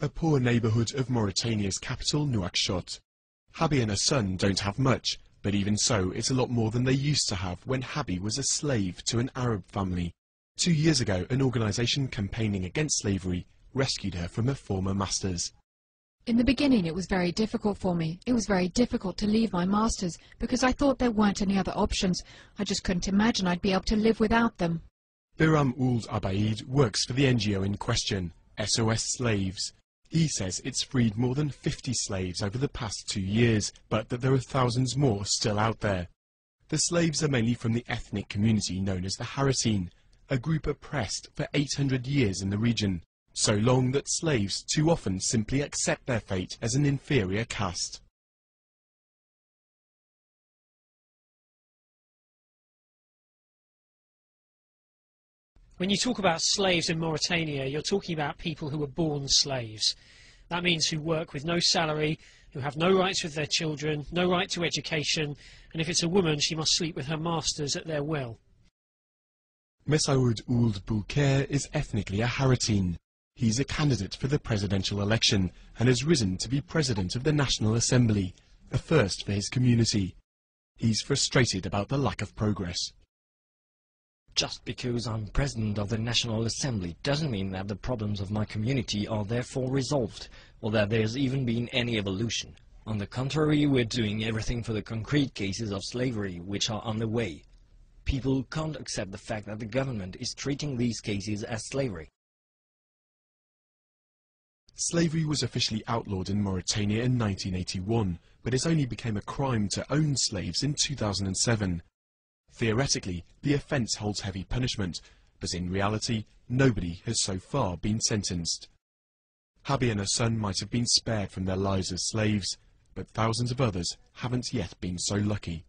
A poor neighbourhood of Mauritania's capital, Nouakchott. Habi and her son don't have much, but even so, it's a lot more than they used to have when Habi was a slave to an Arab family. 2 years ago, an organisation campaigning against slavery rescued her from her former masters. In the beginning it was very difficult for me. It was very difficult to leave my masters because I thought there weren't any other options. I just couldn't imagine I'd be able to live without them. Biram Ould Abaid works for the NGO in question, SOS Slaves. He says it's freed more than 50 slaves over the past 2 years, but that there are thousands more still out there. The slaves are mainly from the ethnic community known as the Harratine, a group oppressed for 800 years in the region, so long that slaves too often simply accept their fate as an inferior caste. When you talk about slaves in Mauritania, you're talking about people who were born slaves. That means who work with no salary, who have no rights with their children, no right to education, and if it's a woman, she must sleep with her masters at their will. Messaoud Ould Bouker is ethnically a Harratine. He's a candidate for the presidential election and has risen to be president of the National Assembly, a first for his community. He's frustrated about the lack of progress. Just because I'm president of the National Assembly doesn't mean that the problems of my community are therefore resolved, or that there's even been any evolution. On the contrary, we're doing everything for the concrete cases of slavery which are on the way. People can't accept the fact that the government is treating these cases as slavery. Slavery was officially outlawed in Mauritania in 1981, but it only became a crime to own slaves in 2007. Theoretically, the offence holds heavy punishment, but in reality, nobody has so far been sentenced. Habi and her son might have been spared from their lives as slaves, but thousands of others haven't yet been so lucky.